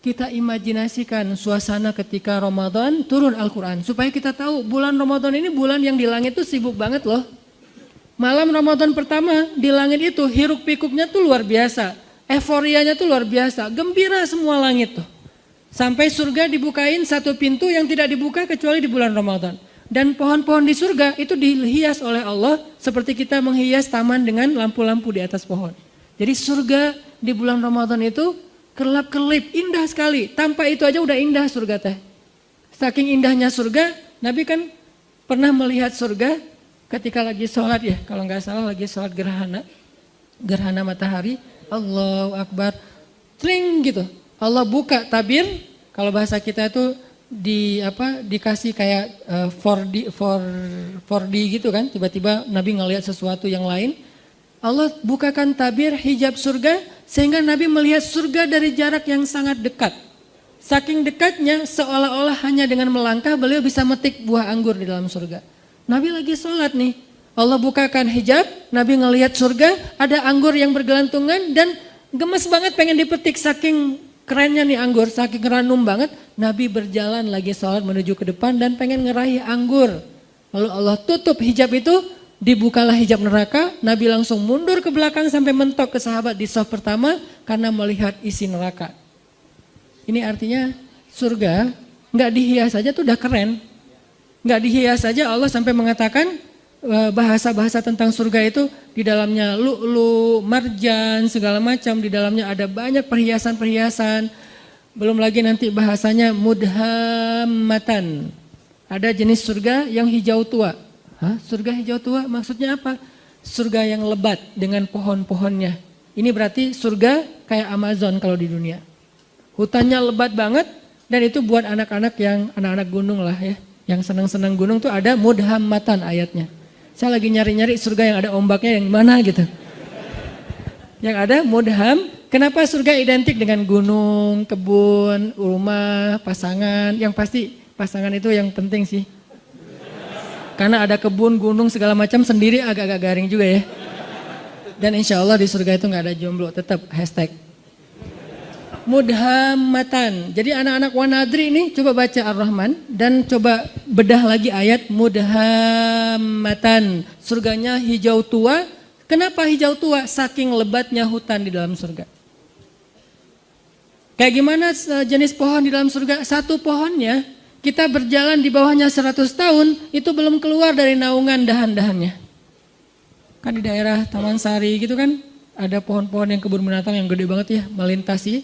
kita imajinasikan suasana ketika Ramadan turun Al-Quran. Supaya kita tahu bulan Ramadan ini bulan yang di langit tuh sibuk banget loh. Malam Ramadan pertama di langit itu hiruk pikuknya tuh luar biasa. Euforianya tuh luar biasa. Gembira semua langit tuh. Sampai surga dibukain satu pintu yang tidak dibuka kecuali di bulan Ramadan. Dan pohon-pohon di surga itu dihias oleh Allah seperti kita menghias taman dengan lampu-lampu di atas pohon. Jadi surga di bulan Ramadan itu kelap-kelip, indah sekali. Tanpa itu aja udah indah surga teh. Saking indahnya surga, Nabi kan pernah melihat surga ketika lagi sholat ya. Kalau nggak salah lagi sholat gerhana matahari. Allahu Akbar, tring gitu. Allah buka tabir. Kalau bahasa kita itu dikasih kayak 4D gitu kan. Tiba-tiba Nabi ngelihat sesuatu yang lain. Allah bukakan tabir hijab surga sehingga Nabi melihat surga dari jarak yang sangat dekat. Saking dekatnya seolah-olah hanya dengan melangkah beliau bisa metik buah anggur di dalam surga. Nabi lagi sholat nih, Allah bukakan hijab, Nabi ngelihat surga, ada anggur yang bergelantungan dan gemes banget pengen dipetik saking kerennya nih anggur, saking ranum banget. Nabi berjalan lagi sholat menuju ke depan dan pengen ngeraih anggur. Lalu Allah tutup hijab itu. Dibukalah hijab neraka, Nabi langsung mundur ke belakang sampai mentok ke sahabat di shaf pertama karena melihat isi neraka. Ini artinya surga nggak dihias saja tuh udah keren. Nggak dihias saja Allah sampai mengatakan bahasa-bahasa tentang surga itu di dalamnya lu'lu, marjan, segala macam. Di dalamnya ada banyak perhiasan-perhiasan. Belum lagi nanti bahasanya mudhammatan. Ada jenis surga yang hijau tua. Surga hijau tua maksudnya apa? Surga yang lebat dengan pohon-pohonnya. Ini berarti surga kayak Amazon kalau di dunia. Hutannya lebat banget dan itu buat anak-anak yang anak-anak gunung lah ya. Yang senang-senang gunung tuh ada mudhammatan ayatnya. Saya lagi nyari-nyari surga yang ada ombaknya yang mana gitu. Yang ada mudham. Kenapa surga identik dengan gunung, kebun, rumah, pasangan? Yang pasti pasangan itu yang penting sih. Karena ada kebun, gunung, segala macam sendiri agak-agak garing juga ya. Dan insya Allah di surga itu nggak ada jomblo, tetap hashtag. Mudhammatan. Jadi anak-anak Wanadri ini coba baca Ar-Rahman dan coba bedah lagi ayat mudhammatan. Surganya hijau tua. Kenapa hijau tua? Saking lebatnya hutan di dalam surga. Kayak gimana jenis pohon di dalam surga? Satu pohonnya kita berjalan di bawahnya 100 tahun, itu belum keluar dari naungan dahan-dahannya. Kan di daerah Taman Sari gitu kan, ada pohon-pohon yang kebun binatang yang gede banget ya, melintasi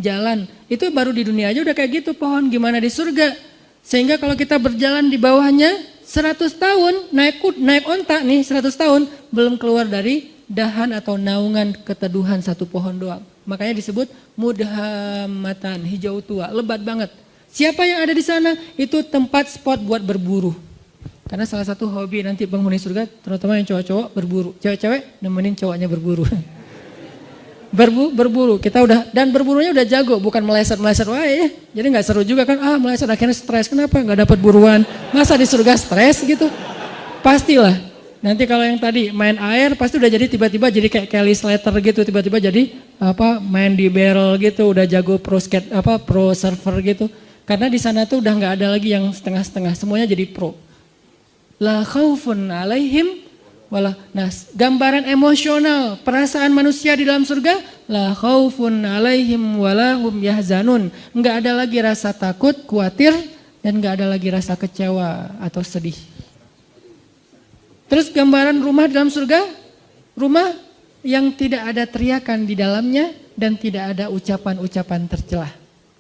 jalan. Itu baru di dunia aja udah kayak gitu pohon, gimana di surga. Sehingga kalau kita berjalan di bawahnya 100 tahun, naik onta nih 100 tahun, belum keluar dari dahan atau naungan keteduhan satu pohon doang. Makanya disebut mudhammatan, hijau tua, lebat banget. Siapa yang ada di sana? Itu tempat spot buat berburu. Karena salah satu hobi nanti penghuni surga, terutama yang cowok-cowok berburu. Cewek-cewek nemenin cowoknya berburu. Berburu, kita udah, dan berburunya udah jago, bukan meleset-meleset wae ya. Jadi gak seru juga kan, meleset akhirnya stres. Kenapa? Gak dapat buruan. Masa di surga stres gitu? Pastilah. Nanti kalau yang tadi main air pasti udah jadi tiba-tiba jadi kayak Kelly Slater gitu. Tiba-tiba jadi main di barrel gitu, udah jago pro surfer gitu. Karena di sana tuh udah nggak ada lagi yang setengah-setengah, semuanya jadi pro. La khaufun alaihim wala. Nah, gambaran emosional, perasaan manusia di dalam surga, la khaufun alaihim wala hum yahzanun. Nggak ada lagi rasa takut, khawatir, dan nggak ada lagi rasa kecewa atau sedih. Terus gambaran rumah dalam surga, rumah yang tidak ada teriakan di dalamnya dan tidak ada ucapan-ucapan tercelah.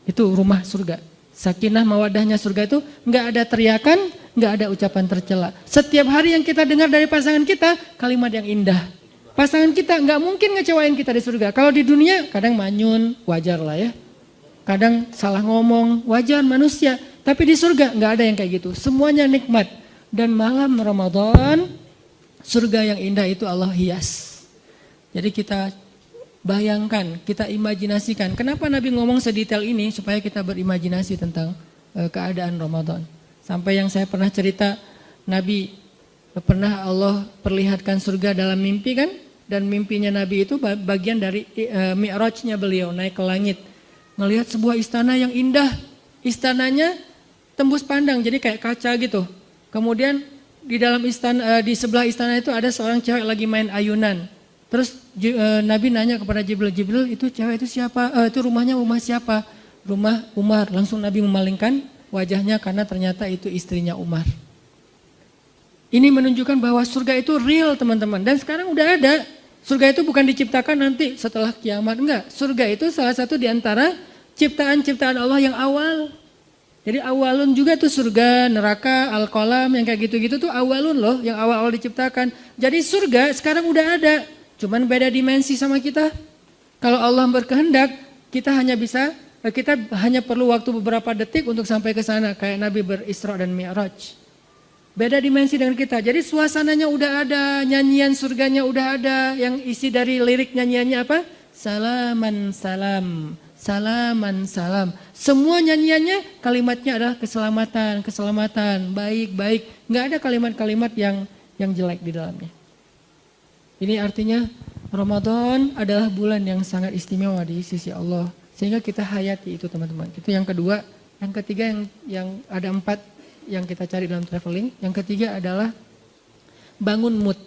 Itu rumah surga. Sakinah mawadahnya surga itu nggak ada teriakan, nggak ada ucapan tercela. Setiap hari yang kita dengar dari pasangan kita kalimat yang indah. Pasangan kita nggak mungkin ngecewain kita di surga. Kalau di dunia kadang manyun, wajar lah ya. Kadang salah ngomong, wajar manusia. Tapi di surga nggak ada yang kayak gitu. Semuanya nikmat. Dan malam Ramadan, surga yang indah itu Allah hias. Jadi kita bayangkan, kita imajinasikan. Kenapa Nabi ngomong sedetail ini? Supaya kita berimajinasi tentang keadaan Ramadan. Sampai yang saya pernah cerita, Nabi pernah Allah perlihatkan surga dalam mimpi kan? Dan mimpinya Nabi itu bagian dari mi'rajnya beliau, naik ke langit. ngelihat sebuah istana yang indah. Istananya tembus pandang, jadi kayak kaca gitu. Kemudian di dalam istana, di sebelah istana itu ada seorang cewek lagi main ayunan. Terus Nabi nanya kepada Jibril, Jibril itu cewek itu siapa? Itu rumah siapa? Rumah Umar. Langsung Nabi memalingkan wajahnya karena ternyata itu istrinya Umar. Ini menunjukkan bahwa surga itu real teman-teman. Dan sekarang udah ada. Surga itu bukan diciptakan nanti setelah kiamat. Enggak. Surga itu salah satu di antara ciptaan-ciptaan Allah yang awal. Jadi awalun juga tuh surga, neraka, al-qalam yang kayak gitu-gitu tuh awalun loh. Yang awal-awal diciptakan. Jadi surga sekarang udah ada. Cuman beda dimensi sama kita. Kalau Allah berkehendak kita hanya perlu waktu beberapa detik untuk sampai ke sana. Kayak Nabi berisra dan mi'raj. Beda dimensi dengan kita. Jadi suasananya udah ada, nyanyian surganya udah ada. Yang isi dari lirik nyanyiannya apa? Salaman salam, salaman salam. Semua nyanyiannya kalimatnya adalah keselamatan, keselamatan, baik, baik. Nggak ada kalimat-kalimat yang jelek di dalamnya. Ini artinya Ramadan adalah bulan yang sangat istimewa di sisi Allah. Sehingga kita hayati itu teman-teman. Itu yang kedua. Yang ketiga yang ada 4 yang kita cari dalam traveling. Yang ketiga adalah bangun mood.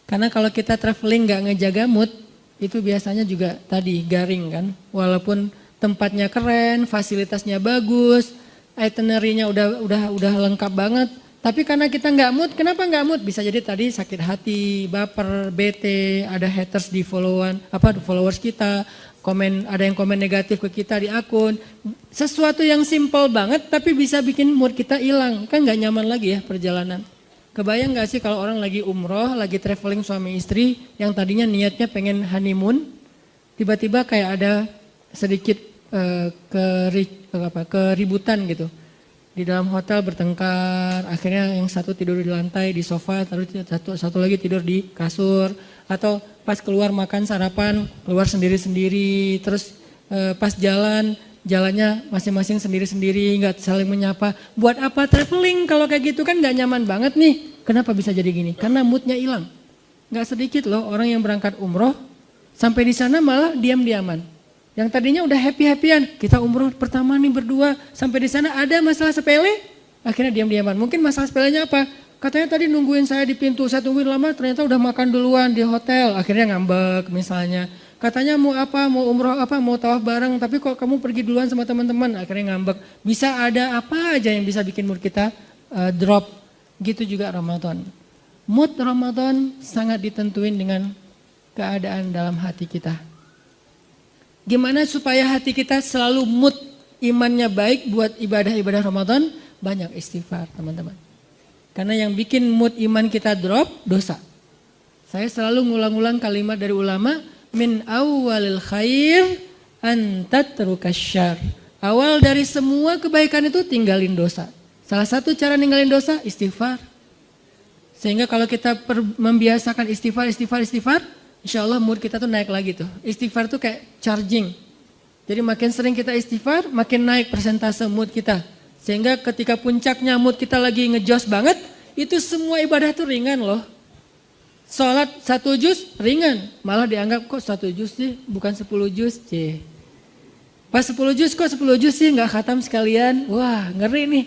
Karena kalau kita traveling gak ngejaga mood, itu biasanya juga tadi garing kan. Walaupun tempatnya keren, fasilitasnya bagus, itinerary-nya udah lengkap banget. Tapi karena kita gak mood, kenapa gak mood? Bisa jadi tadi sakit hati, baper, bete, ada haters di followers kita. Ada yang komen negatif ke kita di akun. Sesuatu yang simple banget tapi bisa bikin mood kita hilang. Kan gak nyaman lagi ya perjalanan. Kebayang gak sih kalau orang lagi umroh, lagi traveling suami istri, yang tadinya niatnya pengen honeymoon, tiba-tiba kayak ada sedikit keributan gitu. Di dalam hotel bertengkar, akhirnya yang satu tidur di lantai, di sofa, satu lagi tidur di kasur. Atau pas keluar makan sarapan, keluar sendiri-sendiri, terus pas jalannya masing-masing sendiri-sendiri, nggak saling menyapa. Buat apa traveling kalau kayak gitu kan nggak nyaman banget nih. Kenapa bisa jadi gini? Karena moodnya hilang. Nggak sedikit loh orang yang berangkat umroh, sampai di sana malah diam-diaman. Yang tadinya udah happy-happyan, kita umroh pertama nih berdua, sampai di sana ada masalah sepele, akhirnya diam-diaman. Mungkin masalah sepelenya apa? Katanya tadi nungguin saya di pintu, saya tungguin lama ternyata udah makan duluan di hotel, akhirnya ngambek misalnya. Katanya mau apa, mau umroh apa, mau tawaf bareng, tapi kok kamu pergi duluan sama teman-teman, akhirnya ngambek. Bisa ada apa aja yang bisa bikin mood kita drop, gitu juga Ramadan. Mood Ramadan sangat ditentuin dengan keadaan dalam hati kita. Gimana supaya hati kita selalu mood imannya baik buat ibadah-ibadah Ramadan? Banyak istighfar teman-teman. Karena yang bikin mood iman kita drop, dosa. Saya selalu ngulang-ulang kalimat dari ulama, min awwalil khair an tatrukas syarr. Awal dari semua kebaikan itu tinggalin dosa. Salah satu cara ninggalin dosa, istighfar. Sehingga kalau kita membiasakan istighfar, insya Allah mood kita tuh naik lagi tuh. Istighfar tuh kayak charging. Jadi makin sering kita istighfar, makin naik persentase mood kita. Sehingga ketika puncaknya mood kita lagi ngejos banget, itu semua ibadah tuh ringan loh. Sholat 1 juz ringan, malah dianggap kok 1 juz sih, bukan 10 juz. Pas 10 juz kok 10 juz sih gak khatam sekalian, wah ngeri nih.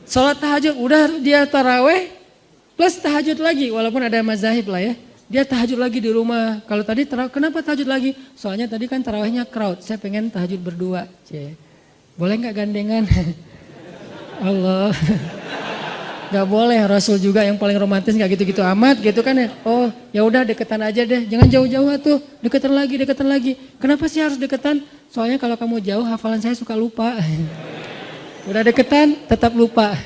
Sholat tahajud, udah dia taraweh plus tahajud lagi, walaupun ada mazahib lah ya. Dia tahajud lagi di rumah. Kalau tadi kenapa tahajud lagi? Soalnya tadi kan tarawehnya crowd, saya pengen tahajud berdua. Boleh gak gandengan? Allah, gak boleh. Rasul juga yang paling romantis gak gitu-gitu amat gitu kan ya. Oh ya udah deketan aja deh, jangan jauh-jauh tuh, deketan lagi. Kenapa sih harus deketan? Soalnya kalau kamu jauh hafalan saya suka lupa. Udah deketan tetap lupa.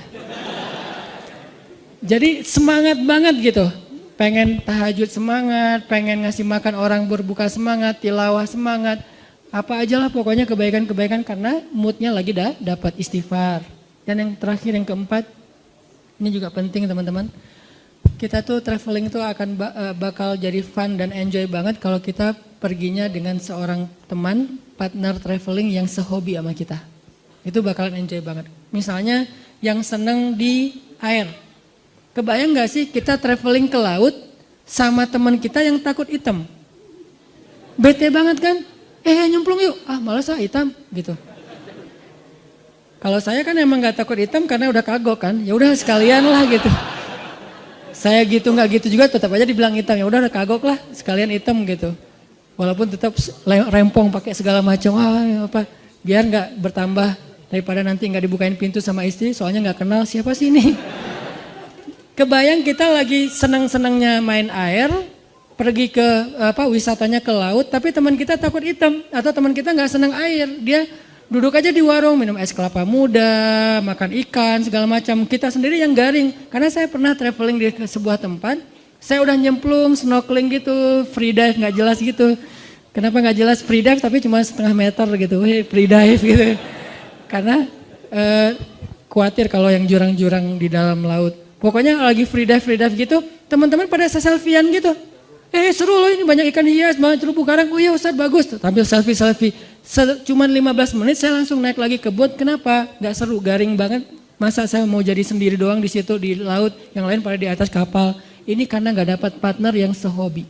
Jadi semangat banget gitu. Pengen tahajud semangat, pengen ngasih makan orang berbuka semangat, tilawah semangat. Apa aja lah pokoknya kebaikan-kebaikan karena moodnya lagi dapat istighfar. Dan yang terakhir, yang keempat, ini juga penting teman-teman. Kita tuh traveling tuh akan bakal jadi fun dan enjoy banget kalau kita perginya dengan seorang teman, partner traveling yang sehobi sama kita. Itu bakalan enjoy banget. Misalnya yang seneng di air. Kebayang gak sih kita traveling ke laut sama teman kita yang takut hitam? Bete banget kan? Nyemplung yuk, malas hitam gitu. Kalau saya kan emang gak takut hitam karena udah kagok kan, ya udah sekalian lah gitu. Saya gitu nggak gitu juga tetap aja dibilang hitam, ya udah kagok lah sekalian hitam gitu. Walaupun tetap rempong pakai segala macam, biar nggak bertambah daripada nanti nggak dibukain pintu sama istri, soalnya nggak kenal siapa sih ini. Kebayang kita lagi senang-senangnya main air, pergi ke wisatanya ke laut, tapi teman kita takut hitam atau teman kita nggak senang air, dia duduk aja di warung, minum es kelapa muda, makan ikan, segala macam. Kita sendiri yang garing. Karena saya pernah traveling di sebuah tempat, saya udah nyemplung, snorkeling gitu, free dive nggak jelas gitu. Kenapa nggak jelas free dive tapi cuma setengah meter gitu, free dive gitu. Karena khawatir kalau yang jurang-jurang di dalam laut. Pokoknya lagi free dive gitu, teman-teman pada selfie-an gitu. Seru loh ini banyak ikan hias, banyak terumbu karang. Oh iya Ustaz bagus, tampil selfie. Cuman 15 menit saya langsung naik lagi ke boat. Kenapa? Gak seru, garing banget. Masa saya mau jadi sendiri doang di situ di laut, yang lain pada di atas kapal. Ini karena gak dapat partner yang sehobi.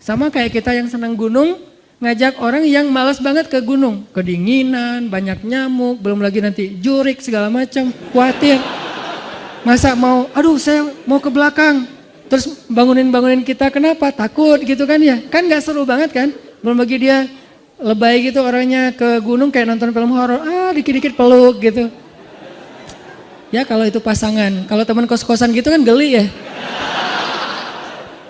Sama kayak kita yang senang gunung, ngajak orang yang malas banget ke gunung. Kedinginan, banyak nyamuk, belum lagi nanti jurik segala macam, khawatir. Masa mau, saya mau ke belakang. Terus bangunin kita, kenapa? Takut gitu kan ya. Kan gak seru banget kan. Belum lagi dia lebay gitu orangnya ke gunung kayak nonton film horor. Dikit-dikit peluk gitu. Ya kalau itu pasangan. Kalau teman kos-kosan gitu kan geli ya.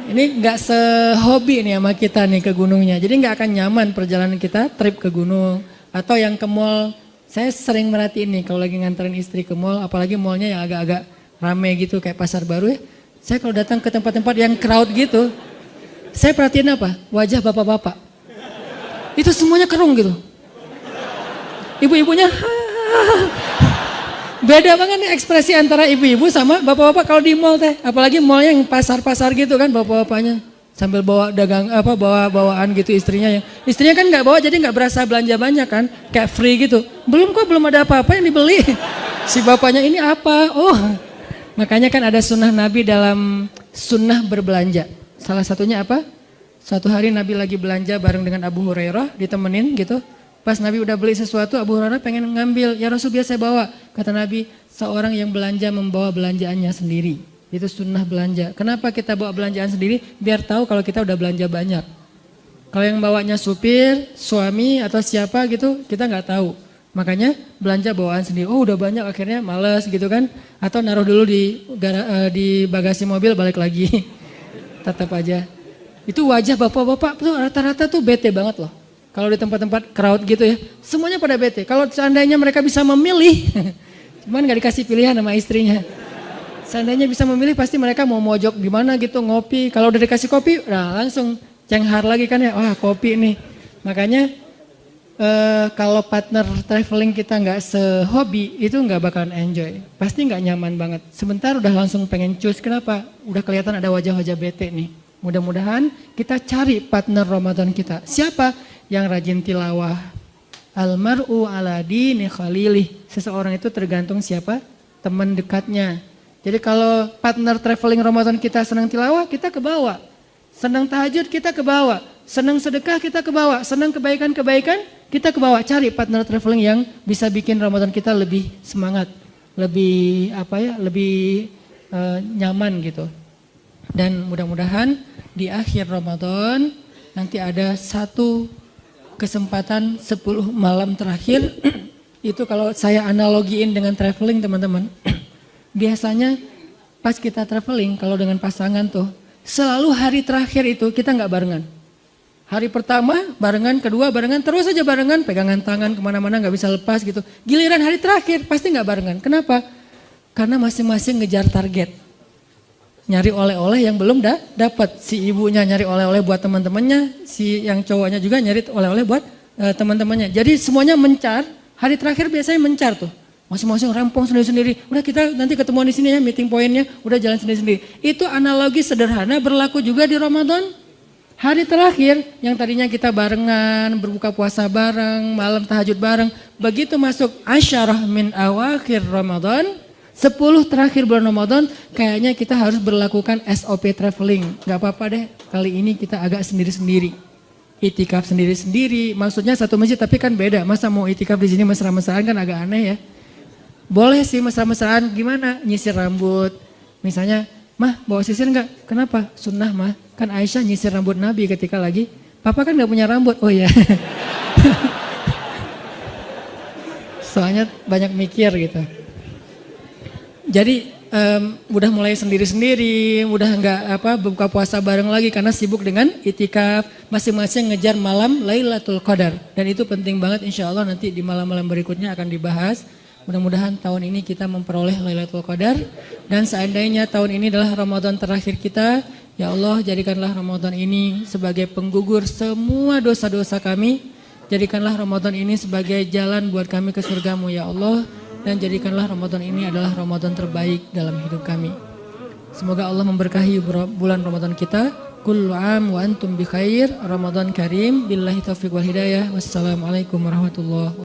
Ini gak sehobi nih sama kita nih ke gunungnya. Jadi gak akan nyaman perjalanan kita trip ke gunung. Atau yang ke mall. Saya sering merhatiin nih kalau lagi nganterin istri ke mall. Apalagi mallnya yang agak-agak rame gitu kayak pasar baru ya. Saya kalau datang ke tempat-tempat yang crowd gitu, saya perhatiin apa? Wajah bapak-bapak. Itu semuanya kerung gitu. Ibu-ibunya, beda banget nih ekspresi antara ibu-ibu sama bapak-bapak kalau di mall teh. Apalagi mallnya yang pasar-pasar gitu kan bapak-bapaknya. Sambil bawa bawa-bawaan gitu istrinya. Istrinya kan gak bawa jadi gak berasa belanja banyak kan. Kayak free gitu. Belum ada apa-apa yang dibeli. Si bapaknya ini apa? Makanya kan ada sunnah Nabi dalam sunnah berbelanja. Salah satunya apa? Suatu hari Nabi lagi belanja bareng dengan Abu Hurairah, ditemenin gitu. Pas Nabi udah beli sesuatu, Abu Hurairah pengen ngambil. Ya Rasul biasa bawa. Kata Nabi, seorang yang belanja membawa belanjaannya sendiri. Itu sunnah belanja. Kenapa kita bawa belanjaan sendiri? Biar tahu kalau kita udah belanja banyak. Kalau yang bawanya supir, suami atau siapa gitu, kita nggak tahu. Makanya belanja bawaan sendiri. Udah banyak akhirnya males gitu kan. Atau naruh dulu di bagasi mobil balik lagi. Tetap aja. Itu wajah bapak-bapak tuh rata-rata tuh bete banget loh. Kalau di tempat-tempat crowd gitu ya. Semuanya pada bete. Kalau seandainya mereka bisa memilih. Cuman gak dikasih pilihan sama istrinya. Seandainya bisa memilih pasti mereka mau mojok di mana gitu ngopi. Kalau udah dikasih kopi langsung cenghar lagi kan ya. Kopi nih. Makanya kalau partner traveling kita nggak sehobi itu nggak bakalan enjoy, pasti nggak nyaman banget. Sebentar udah langsung pengen cus, kenapa? Udah kelihatan ada wajah-wajah bete nih. Mudah-mudahan kita cari partner Ramadan kita. Siapa yang rajin tilawah? Almar'u ala dini khalilih. Seseorang itu tergantung siapa? Teman dekatnya. Jadi kalau partner traveling Ramadan kita senang tilawah, kita ke bawah. Senang tahajud kita ke bawah. Senang sedekah kita ke bawah. Senang kebaikan-kebaikan kita ke bawah. Cari partner traveling yang bisa bikin Ramadan kita lebih semangat, lebih lebih nyaman gitu. Dan mudah-mudahan di akhir Ramadan nanti ada satu kesempatan 10 malam terakhir. Itu kalau saya analogiin dengan traveling teman-teman. Biasanya pas kita traveling kalau dengan pasangan tuh selalu hari terakhir itu kita nggak barengan. Hari pertama barengan, kedua barengan, terus aja barengan, pegangan tangan kemana-mana nggak bisa lepas gitu. Giliran hari terakhir pasti nggak barengan. Kenapa? Karena masing-masing ngejar target. Nyari oleh-oleh yang belum dapat. Si ibunya nyari oleh-oleh buat teman-temannya, si yang cowoknya juga nyari oleh-oleh buat teman-temannya. Jadi semuanya mencar. Hari terakhir biasanya mencar tuh. Masing-masing rempong sendiri-sendiri. Udah kita nanti ketemuan di sini ya, meeting pointnya, udah jalan sendiri-sendiri. Itu analogi sederhana berlaku juga di Ramadan. Hari terakhir yang tadinya kita barengan, berbuka puasa bareng, malam tahajud bareng. Begitu masuk asyarah min awakhir Ramadan, 10 terakhir bulan Ramadan, kayaknya kita harus berlakukan SOP traveling. Gak apa-apa deh, kali ini kita agak sendiri-sendiri. itikaf sendiri-sendiri. Maksudnya satu masjid tapi kan beda. Masa mau itikaf di sini mesra-mesraan kan agak aneh ya. Boleh sih mesra-mesraan, gimana? Nyisir rambut. Misalnya, mah bawa sisir enggak? Kenapa? Sunnah mah. Kan Aisyah nyisir rambut Nabi ketika lagi, papa kan enggak punya rambut. Oh ya. Soalnya banyak mikir gitu. Jadi udah mulai sendiri-sendiri, udah enggak buka puasa bareng lagi karena sibuk dengan itikaf, masing-masing ngejar malam Lailatul Qadar. Dan itu penting banget, insya Allah nanti di malam-malam berikutnya akan dibahas. Mudah-mudahan tahun ini kita memperoleh Lailatul Qadar, dan seandainya tahun ini adalah Ramadan terakhir kita, ya Allah jadikanlah Ramadan ini sebagai penggugur semua dosa-dosa kami. Jadikanlah Ramadan ini sebagai jalan buat kami ke surgamu ya Allah, dan jadikanlah Ramadan ini adalah Ramadan terbaik dalam hidup kami. Semoga Allah memberkahi bulan Ramadan kita. Kullu am wa antum bi khair, Ramadan karim, billahi taufiq wal hidayah. Wassalamualaikum warahmatullahi wabarakatuh.